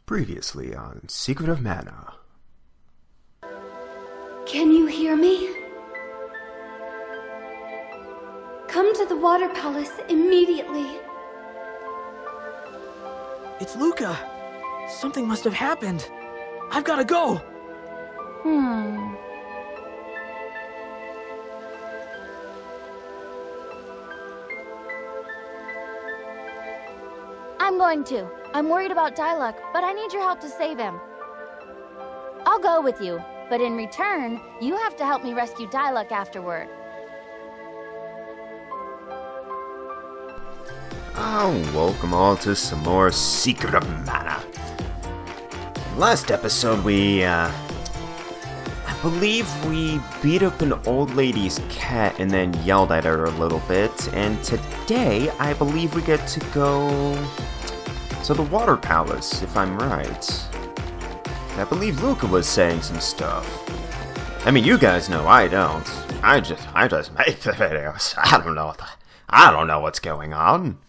Previously on Secret of Mana. Can you hear me? Come to the Water Palace immediately. It's Luca. Something must have happened. I've got to go. I'm going to. I'm worried about Diluc, but I need your help to save him. I'll go with you, but in return, you have to help me rescue Diluc afterward. Welcome all to some more Secret of Mana. Last episode I believe we beat up an old lady's cat and then yelled at her a little bit, and today I believe we get to go to the Water Palace, if I'm right. I believe Luca was saying some stuff. I mean, you guys know I don't. I just make the videos. I don't know what's going on.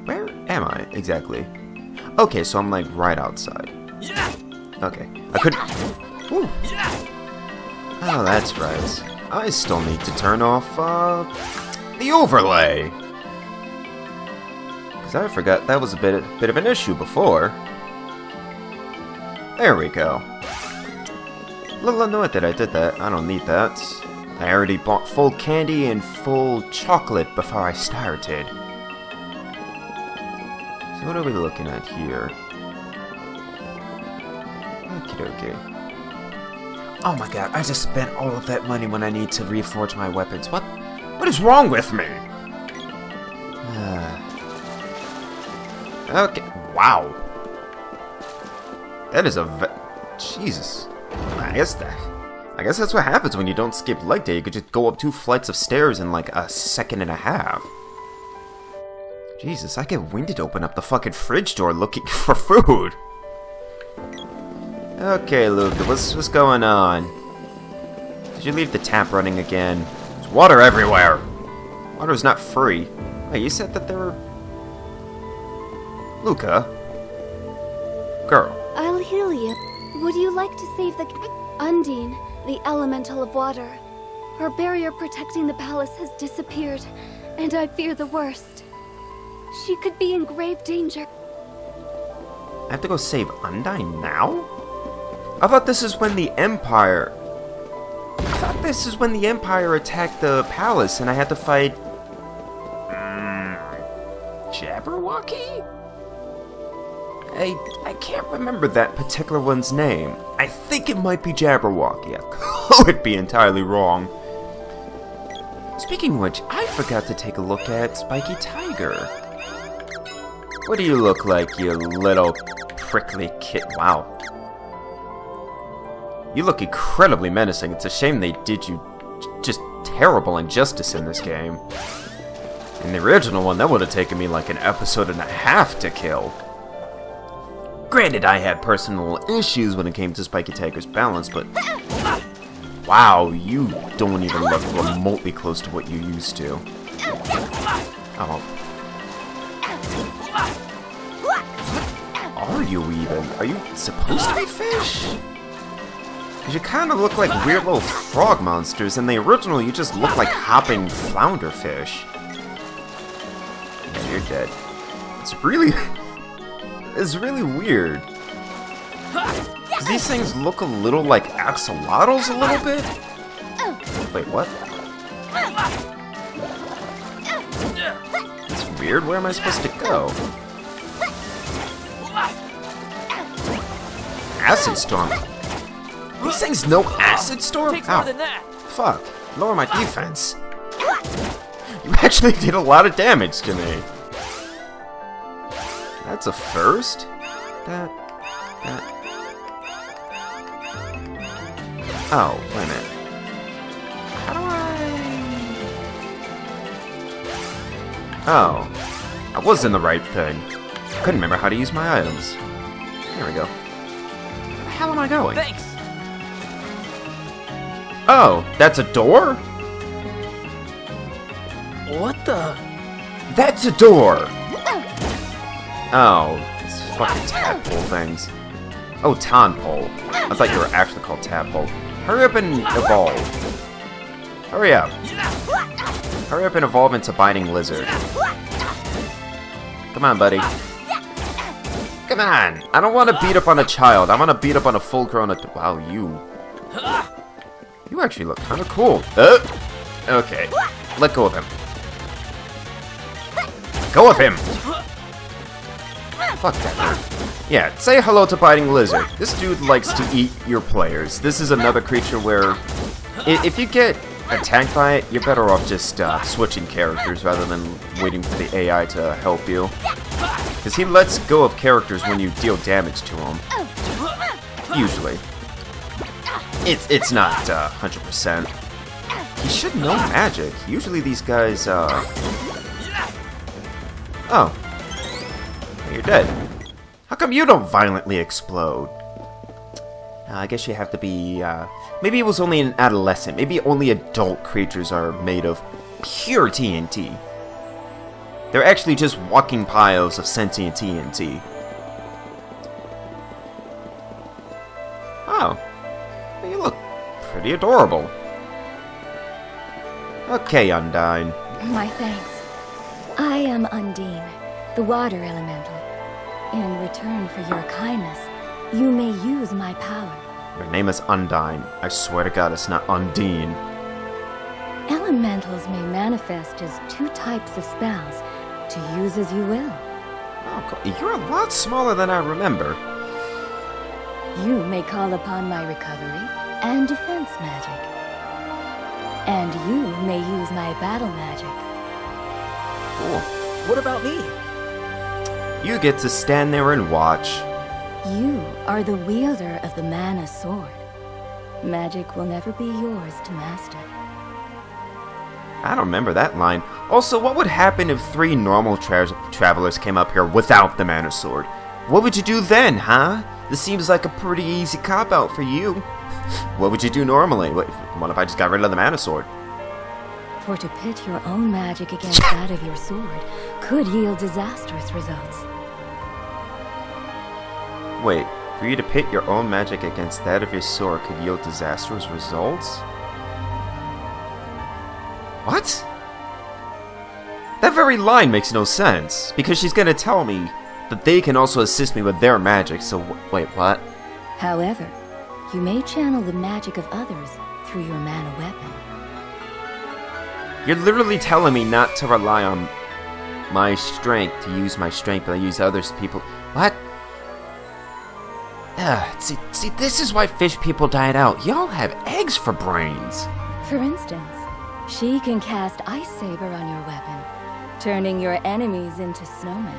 Where am I exactly? Okay, so I'm like right outside. Okay, I couldn't. Ooh. Oh, that's right. I still need to turn off the overlay. Cause I forgot that was a bit of an issue before. There we go. Little annoyed that I did that. I don't need that. I already bought full candy and full chocolate before I started. So what are we looking at here? Okie dokie. Oh my god, I just spent all of that money when I need to reforge my weapons. What is wrong with me? Okay, wow. That is Jesus. I guess that's what happens when you don't skip leg day. You could just go up 2 flights of stairs in like a second and a half. Jesus, I get winded to open up the fucking fridge door looking for food. Okay, Luca, what's going on? Did you leave the tap running again? There's water everywhere. Water's not free. Wait, you said that there were... Luca? Girl. I'll heal you. Would you like to save the Undine, the elemental of water? Her barrier protecting the palace has disappeared, and I fear the worst. She could be in grave danger. I have to go save Undine now? I thought this is when the Empire... attacked the palace and I had to fight... Jabberwocky? I can't remember that particular one's name. I think it might be Jabberwocky. I could be entirely wrong. Speaking of which, I forgot to take a look at Spiky Tiger. What do you look like, you little prickly kid? Wow. You look incredibly menacing. It's a shame they did you just terrible injustice in this game. In the original one, that would have taken me like an episode and a half to kill. Granted, I had personal issues when it came to Spiky Tiger's balance, but... Wow, you don't even look remotely close to what you used to. Oh. What are you even? Are you supposed to be fish? Because you kind of look like weird little frog monsters. In the original, you just look like hopping flounder fish. Yeah, you're dead. It's really weird. Because these things look a little like axolotls a little bit. Wait, what? It's weird. Where am I supposed to go? Acid Storm. These things know Acid Storm? Ow. Fuck. Lower my defense. You actually did a lot of damage to me. That's a first? Oh, wait a minute. How do I... Oh. I was in the right thing. I couldn't remember how to use my items. There we go. Where the hell am I going? Thanks. Oh, that's a door? What the? That's a door! Oh, it's fucking tadpole things. Oh, tonpole. I thought you were actually called tadpole. Hurry up and evolve. Hurry up. Hurry up and evolve into biting lizard. Come on, buddy. Come on! I don't want to beat up on a child. I want to beat up on a full-grown adult. Wow, you actually look kind of cool. Okay. Let go of him. Let go of him! Fuck that. Yeah, say hello to Biting Lizard. This dude likes to eat your players. This is another creature where if you get attacked by it, you're better off just switching characters rather than waiting for the AI to help you. Because he lets go of characters when you deal damage to him. Usually. It's not 100%. He should know magic. Usually these guys, Oh. You're dead. How come you don't violently explode? I guess you have to be, maybe it was only an adolescent. Maybe only adult creatures are made of pure TNT. They're actually just walking piles of sentient TNT. Oh. You look pretty adorable. Okay, Undine. My thanks. I am Undine, the water elemental. In return for your kindness, you may use my power. Your name is Undine. I swear to God it's not Undine. Elementals may manifest as two types of spells, to use as you will. Oh, you're a lot smaller than I remember. You may call upon my recovery and defense magic. And you may use my battle magic. Cool. What about me? You get to stand there and watch. You are the wielder of the mana sword. Magic will never be yours to master. I don't remember that line. Also, what would happen if 3 normal travelers came up here without the mana sword? What would you do then, huh? This seems like a pretty easy cop-out for you. What would you do normally? What if I just got rid of the mana sword? For to pit your own magic against that of your sword could yield disastrous results. Wait, for you to pit your own magic against that of your sword could yield disastrous results? What? That very line makes no sense, because she's gonna tell me that they can also assist me with their magic, so wait, what? However, you may channel the magic of others through your mana weapon. You're literally telling me not to rely on my strength, to use my strength, but I use others people. What? See, this is why fish people died out. Y'all have eggs for brains. For instance, she can cast Ice Saber on your weapon, turning your enemies into snowmen.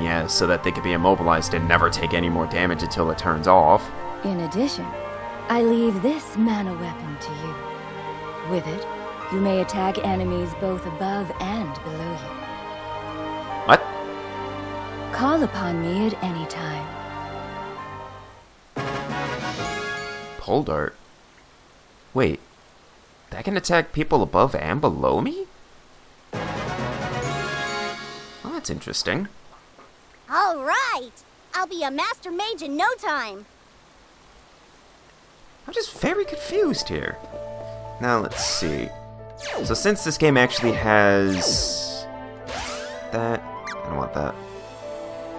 Yeah, so that they could be immobilized and never take any more damage until it turns off. In addition, I leave this mana weapon to you. With it, you may attack enemies both above and below you. What? Call upon me at any time. Pole dart? Wait, that can attack people above and below me? Well, that's interesting. All right! I'll be a master mage in no time! I'm just very confused here. Now, let's see. So since this game actually has that, I don't want that.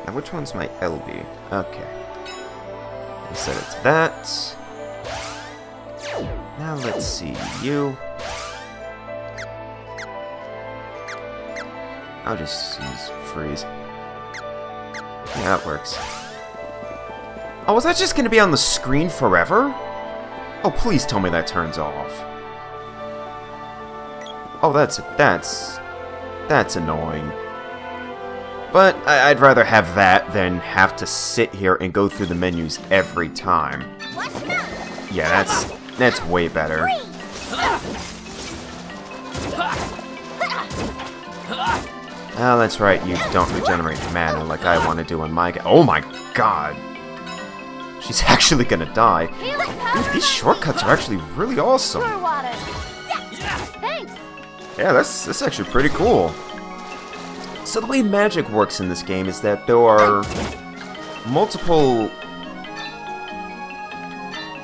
Now, which one's my LB? Okay. I'll set it to that. Now, let's see. You. I'll just use freeze. Yeah, that works. Oh, was that just gonna be on the screen forever? Oh, please tell me that turns off. Oh, that's annoying. But I'd rather have that than have to sit here and go through the menus every time. Yeah, that's way better. Oh, that's right, you don't regenerate mana like I want to do on my... Oh my god! She's actually gonna die. Dude, these shortcuts are actually really awesome. Thanks. Yeah, that's actually pretty cool. So the way magic works in this game is that there are multiple...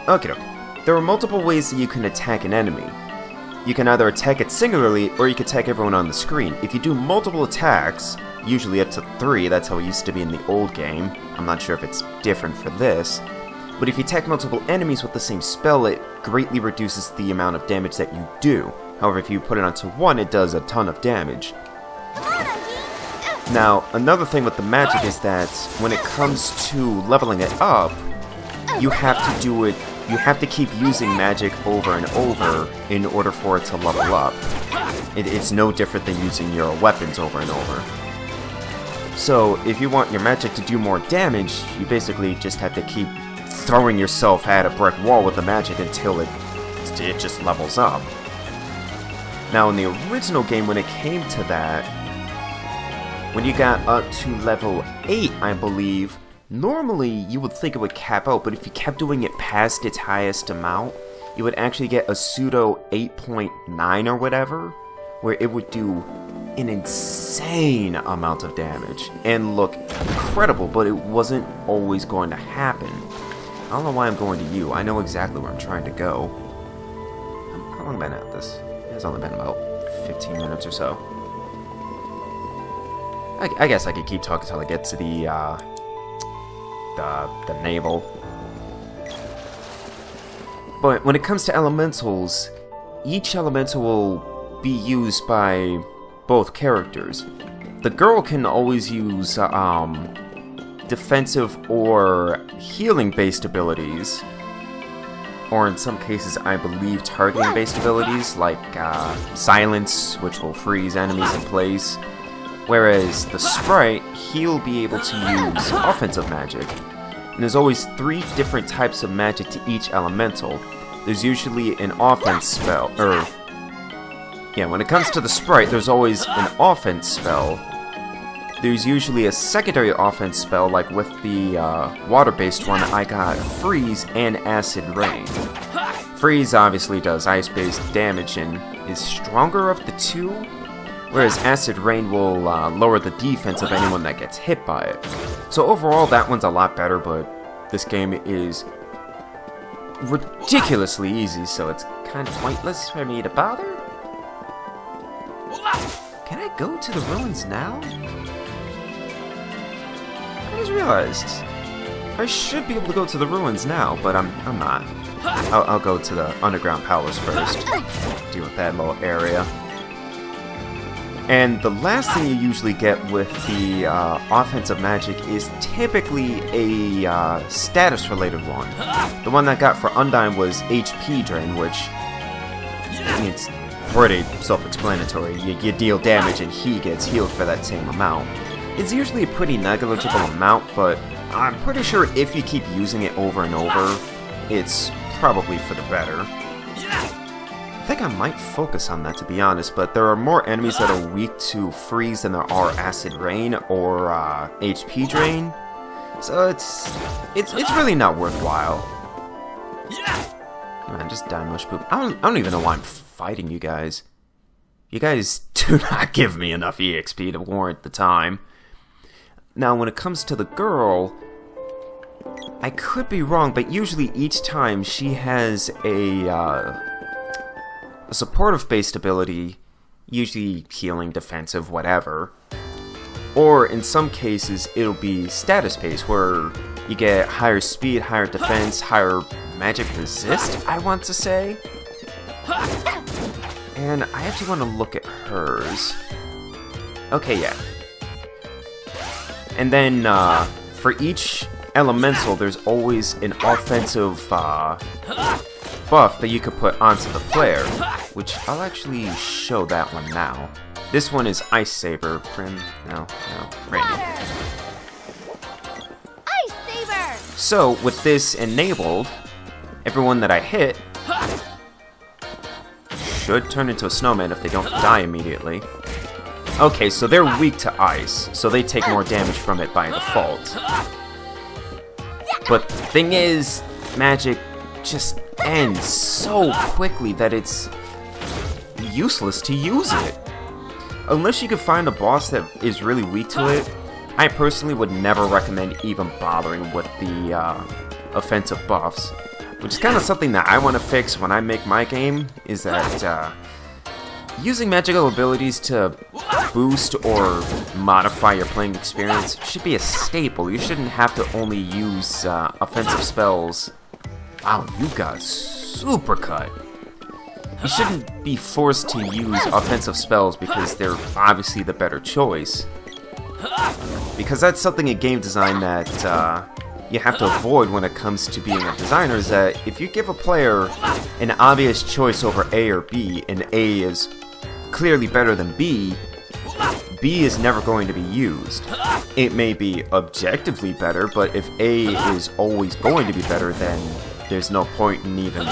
Okay, there are multiple ways that you can attack an enemy. You can either attack it singularly, or you can attack everyone on the screen. If you do multiple attacks, usually up to 3, that's how it used to be in the old game. I'm not sure if it's different for this. But if you attack multiple enemies with the same spell, it greatly reduces the amount of damage that you do. However, if you put it onto one, it does a ton of damage. Now, another thing with the magic is that when it comes to leveling it up, you have to do it, you have to keep using magic over and over in order for it to level up. It's no different than using your weapons over and over. So, if you want your magic to do more damage, you basically just have to keep throwing yourself at a brick wall with the magic until it just levels up. Now, in the original game, when it came to that, when you got up to level 8, I believe, normally you would think it would cap out, but if you kept doing it past its highest amount, you would actually get a pseudo 8.9 or whatever, where it would do an insane amount of damage and look incredible, but it wasn't always going to happen. I don't know why I'm going to you. I know exactly where I'm trying to go. How long have I been at this? It's only been about 15 minutes or so. I guess I could keep talking until I get to the navel. But when it comes to elementals, each elemental will be used by both characters. The girl can always use defensive or healing-based abilities, or in some cases, I believe, targeting-based abilities, like Silence, which will freeze enemies in place. Whereas the Sprite, he'll be able to use offensive magic. And there's always 3 different types of magic to each elemental. There's usually an offense spell, when it comes to the Sprite, there's always an offense spell. There's usually a secondary offense spell, like with the water-based one, I got Freeze and Acid Rain. Freeze obviously does ice-based damage and is stronger of the 2, whereas Acid Rain will lower the defense of anyone that gets hit by it. So overall, that one's a lot better, but this game is ridiculously easy, so it's kind of pointless for me to bother. Can I go to the ruins now? I just realized I should be able to go to the ruins now, but I'm not. I'll go to the underground palace first. Deal with that little area. And the last thing you usually get with the offensive magic is typically a status-related one. The one I got for Undine was HP Drain, which it's pretty self-explanatory. You deal damage and he gets healed for that same amount. It's usually a pretty negligible amount, but I'm pretty sure if you keep using it over and over, it's probably for the better. I think I might focus on that, to be honest, but there are more enemies that are weak to Freeze than there are Acid Rain or HP Drain, so it's really not worthwhile. Man, just die mush poop. I don't even know why I'm fighting you guys. You guys do not give me enough EXP to warrant the time. Now, when it comes to the girl, I could be wrong, but usually each time she has a supportive-based ability, usually healing, defensive, whatever. Or in some cases, it'll be status-based, where you get higher speed, higher defense, higher magic resist, I want to say. And I actually want to look at hers. Okay, yeah. And then, for each elemental, there's always an offensive buff that you could put onto the player, which I'll actually show that one now. This one is Ice Saber. Prim? No, Randy. Ice Saber! So, with this enabled, everyone that I hit should turn into a snowman if they don't die immediately. Okay, so they're weak to ice, so they take more damage from it by default. But the thing is, magic just ends so quickly that it's useless to use it. unless you can find a boss that is really weak to it, I personally would never recommend even bothering with the offensive buffs. Which is kind of something that I want to fix when I make my game, is that using magical abilities to boost or modify your playing experience should be a staple. You shouldn't have to only use offensive spells. Wow, you got super cut. You shouldn't be forced to use offensive spells because they're obviously the better choice. Because that's something in game design that you have to avoid when it comes to being a designer, is that if you give a player an obvious choice over A or B, and A is clearly better than B, B is never going to be used. It may be objectively better, but if A is always going to be better, then there's no point in even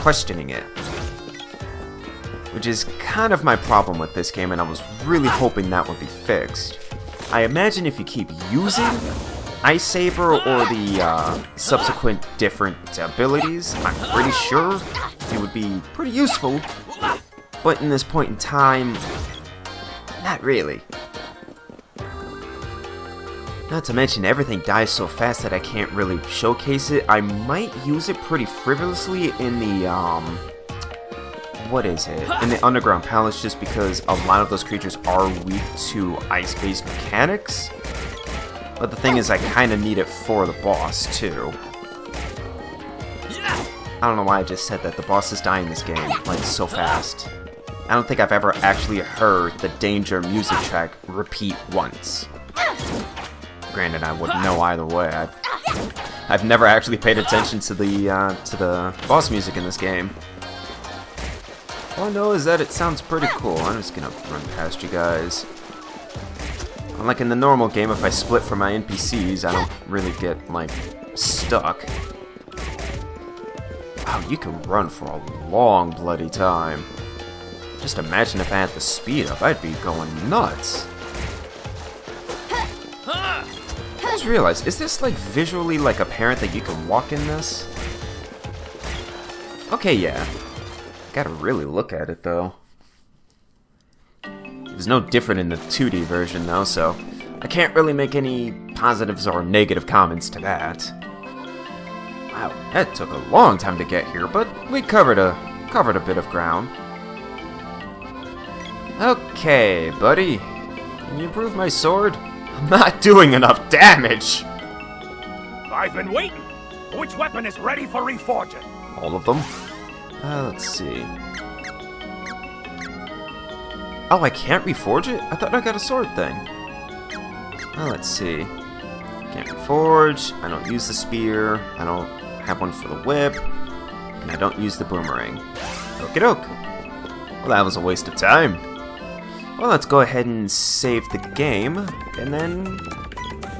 questioning it. Which is kind of my problem with this game, and I was really hoping that would be fixed. I imagine if you keep using Ice Saber or the subsequent different abilities, I'm pretty sure it would be pretty useful. But in this point in time, not really. Not to mention, everything dies so fast that I can't really showcase it. I might use it pretty frivolously in the, what is it? In the Underground Palace, just because a lot of those creatures are weak to ice-based mechanics. But the thing is, I kind of need it for the boss, too. I don't know why I just said that. The bosses die in this game, like, so fast. I don't think I've ever actually heard the Danger music track repeat once. Granted, I wouldn't know either way. I've never actually paid attention to the boss music in this game. All I know is that it sounds pretty cool. I'm just gonna run past you guys. Unlike in the normal game, if I split from my NPCs, I don't really get, like, stuck. Wow, you can run for a long bloody time. Just imagine if I had the speed up, I'd be going nuts. I just realized, is this, like, visually, like, apparent that you can walk in this? Okay, yeah. Gotta really look at it, though. It's no different in the 2D version, though, so I can't really make any positives or negative comments to that. Wow, that took a long time to get here, but we covered a bit of ground. Okay, buddy. Can you improve my sword? I'm not doing enough damage! I've been waiting! Which weapon is ready for reforging? All of them? Let's see. Oh, I can't reforge it? I thought I got a sword thing. Let's see. Can't reforge. I don't use the spear. I don't have one for the whip. And I don't use the boomerang. Okie doke. Well, that was a waste of time. Well, let's go ahead and save the game. And then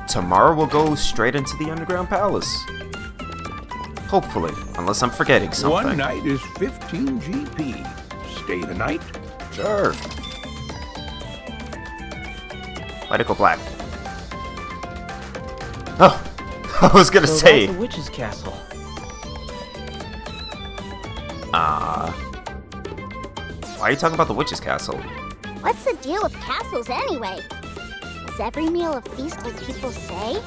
tomorrow we'll go straight into the Underground Palace. Hopefully. Unless I'm forgetting something. One night is 15 GP. Stay the night? Sure. Why'd it go black? Oh, I was gonna say. That's the witch's castle. Why are you talking about the witch's castle? What's the deal with castles anyway? Is every meal a feast like people say?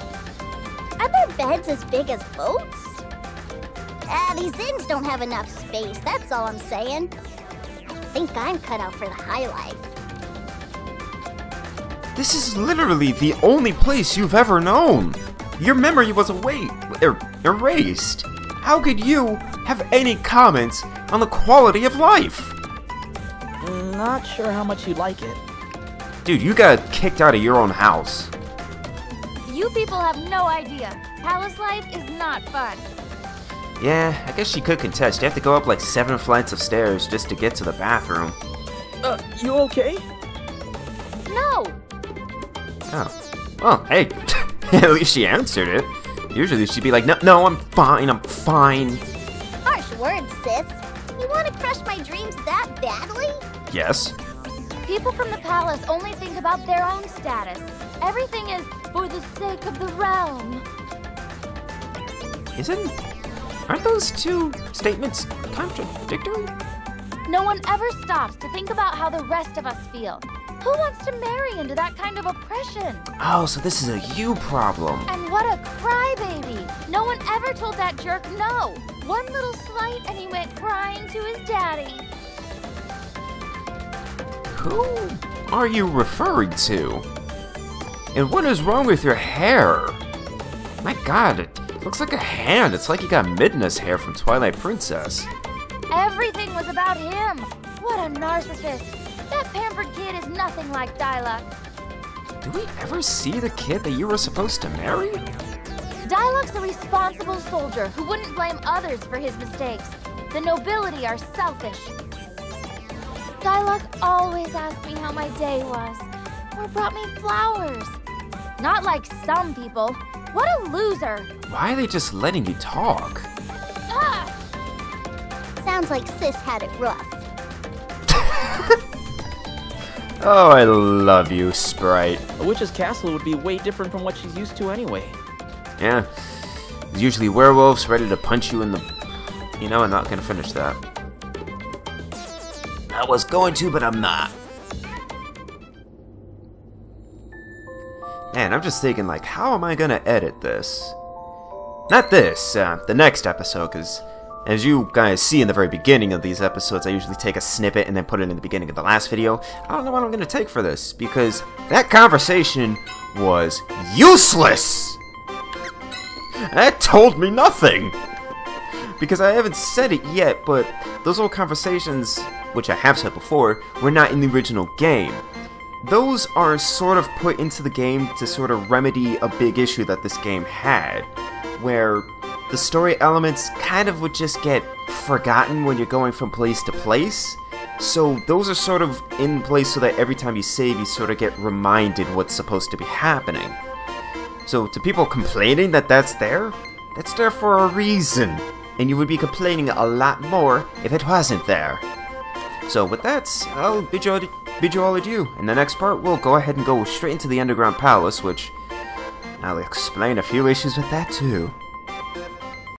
Are there beds as big as boats? These inns don't have enough space, that's all I'm saying. I think I'm cut out for the high life. This is literally the only place you've ever known. Your memory was erased. How could you have any comments on the quality of life? Not sure how much you'd like it. Dude, you got kicked out of your own house. You people have no idea. Palace life is not fun. Yeah, I guess she could contest. You have to go up like 7 flights of stairs just to get to the bathroom. You okay? No! Oh. Well, hey, at least she answered it. Usually she'd be like, no, I'm fine, I'm fine. Harsh words, sis. You want to crush my dreams that badly? Yes. People from the palace only think about their own status. Everything is for the sake of the realm. Aren't those two statements contradictory? No one ever stops to think about how the rest of us feel. Who wants to marry into that kind of oppression? Oh, so this is a you problem. And what a crybaby! No one ever told that jerk no. One little slight and he went crying to his daddy. Who are you referring to? And what is wrong with your hair? My god, it looks like a hand. It's like you got Midna's hair from Twilight Princess. Everything was about him. What a narcissist. That pampered kid is nothing like Diluc. Do we ever see the kid that you were supposed to marry? Diluc's a responsible soldier who wouldn't blame others for his mistakes. The nobility are selfish. Diluc always asked me how my day was, or brought me flowers. Not like some people. What a loser! Why are they just letting you talk? Ah! Sounds like Sis had it rough. Oh, I love you, Sprite. A witch's castle would be way different from what she's used to anyway. Yeah, there's usually werewolves ready to punch you in the... You know, I'm not gonna finish that. I was going to, but I'm not. Man, I'm just thinking, like, how am I gonna edit this? Not this, the next episode, because as you guys see in the very beginning of these episodes, I usually take a snippet and then put it in the beginning of the last video. I don't know what I'm gonna take for this, because that conversation was useless! That told me nothing! Because I haven't said it yet, but those old conversations, which I have said before, were not in the original game. Those are sort of put into the game to sort of remedy a big issue that this game had, where the story elements kind of would just get forgotten when you're going from place to place. So those are sort of in place so that every time you save, you sort of get reminded what's supposed to be happening. So to people complaining that that's there for a reason. And you would be complaining a lot more if it wasn't there. So with that, I'll bid you all adieu. In the next part, we'll go ahead and go straight into the Underground Palace, which I'll explain a few issues with that too.